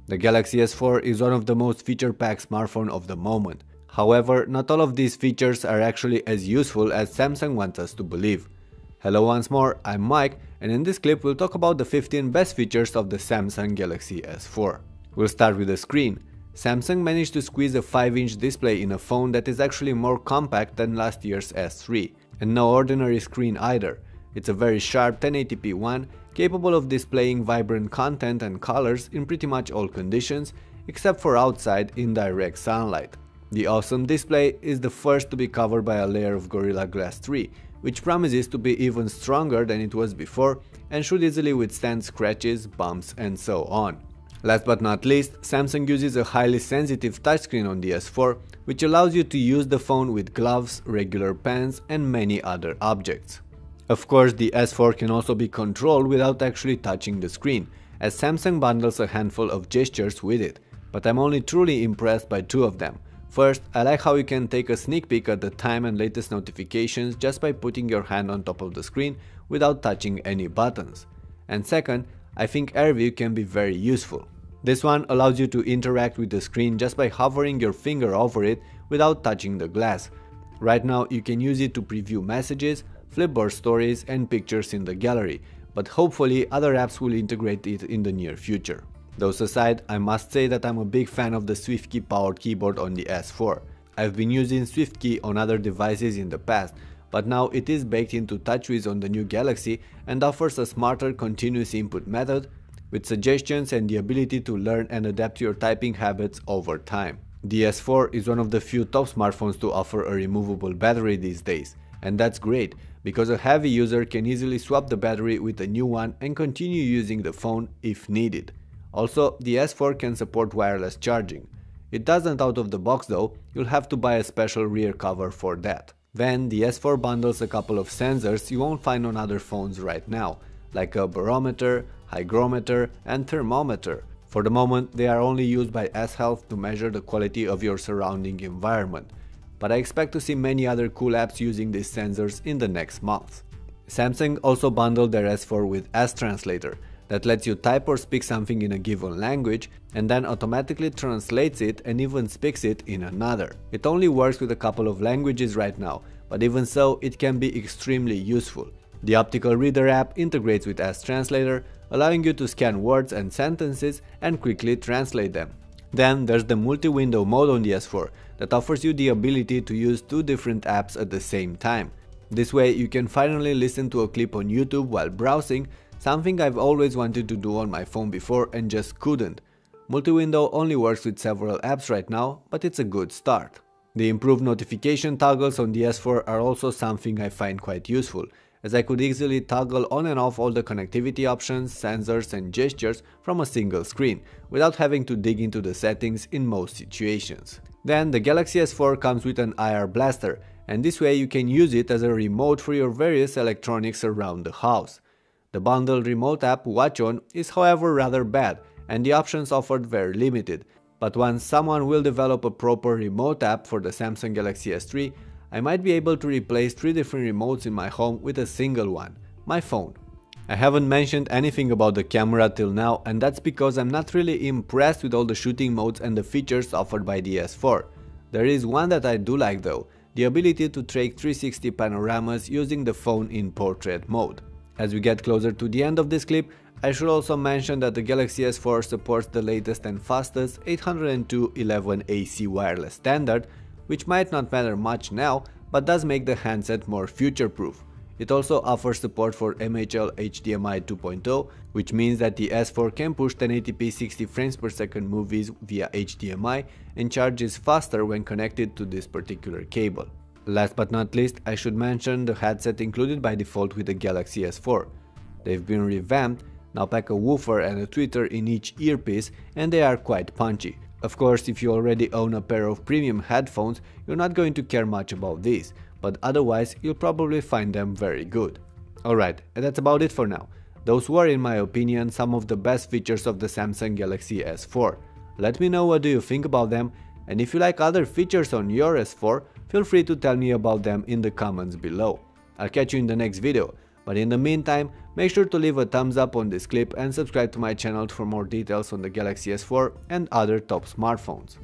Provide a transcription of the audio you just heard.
The Galaxy S4 is one of the most feature-packed smartphones of the moment. However, not all of these features are actually as useful as Samsung wants us to believe. Hello once more, I'm Mike, and in this clip we'll talk about the 15 best features of the Samsung Galaxy S4. We'll start with the screen. Samsung managed to squeeze a 5-inch display in a phone that is actually more compact than last year's S3, and no ordinary screen either. It's a very sharp 1080p one, capable of displaying vibrant content and colors in pretty much all conditions, except for outside in direct sunlight. The awesome display is the first to be covered by a layer of Gorilla Glass 3, which promises to be even stronger than it was before and should easily withstand scratches, bumps and so on. Last but not least, Samsung uses a highly sensitive touchscreen on the S4, which allows you to use the phone with gloves, regular pens and many other objects. Of course, the S4 can also be controlled without actually touching the screen, as Samsung bundles a handful of gestures with it, but I'm only truly impressed by two of them. First, I like how you can take a sneak peek at the time and latest notifications just by putting your hand on top of the screen without touching any buttons. And second, I think AirView can be very useful. This one allows you to interact with the screen just by hovering your finger over it without touching the glass. Right now you can use it to preview messages, Flipboard stories and pictures in the gallery, but hopefully other apps will integrate it in the near future. Those aside, I must say that I'm a big fan of the SwiftKey powered keyboard on the S4. I've been using SwiftKey on other devices in the past, but now it is baked into TouchWiz on the new Galaxy and offers a smarter continuous input method with suggestions and the ability to learn and adapt your typing habits over time. The S4 is one of the few top smartphones to offer a removable battery these days, and that's great because a heavy user can easily swap the battery with a new one and continue using the phone if needed. Also, the S4 can support wireless charging. It doesn't out of the box though, you'll have to buy a special rear cover for that. Then, the S4 bundles a couple of sensors you won't find on other phones right now, like a barometer, hygrometer and thermometer. For the moment, they are only used by S-Health to measure the quality of your surrounding environment, but I expect to see many other cool apps using these sensors in the next month. Samsung also bundled their S4 with S-Translator, that lets you type or speak something in a given language and then automatically translates it and even speaks it in another. It only works with a couple of languages right now, but even so it can be extremely useful. The optical reader app integrates with S-Translator, allowing you to scan words and sentences and quickly translate them. Then there's the multi-window mode on the S4 that offers you the ability to use two different apps at the same time. This way you can finally listen to a clip on YouTube while browsing, something I've always wanted to do on my phone before and just couldn't. Multi-window only works with several apps right now, but it's a good start. The improved notification toggles on the S4 are also something I find quite useful, as I could easily toggle on and off all the connectivity options, sensors and gestures from a single screen, without having to dig into the settings in most situations. Then the Galaxy S4 comes with an IR blaster, and this way you can use it as a remote for your various electronics around the house. The bundled remote app WatchOn is however rather bad, and the options offered very limited, but once someone will develop a proper remote app for the Samsung Galaxy S3, I might be able to replace 3 different remotes in my home with a single one, my phone. I haven't mentioned anything about the camera till now, and that's because I'm not really impressed with all the shooting modes and the features offered by the S4. There is one that I do like though, the ability to take 360 panoramas using the phone in portrait mode. As we get closer to the end of this clip, I should also mention that the Galaxy S4 supports the latest and fastest 802.11ac wireless standard, which might not matter much now, but does make the handset more future-proof. It also offers support for MHL HDMI 2.0, which means that the S4 can push 1080p 60 frames per second movies via HDMI and charges faster when connected to this particular cable. Last but not least, I should mention the headset included by default with the Galaxy S4. They've been revamped, now pack a woofer and a tweeter in each earpiece, and they are quite punchy. Of course, if you already own a pair of premium headphones, you're not going to care much about these, but otherwise you'll probably find them very good. Alright, and that's about it for now. Those were, in my opinion, some of the best features of the Samsung Galaxy S4. Let me know what do you think about them, and if you like other features on your S4, feel free to tell me about them in the comments below. I'll catch you in the next video. But in the meantime, make sure to leave a thumbs up on this clip and subscribe to my channel for more details on the Galaxy S4 and other top smartphones.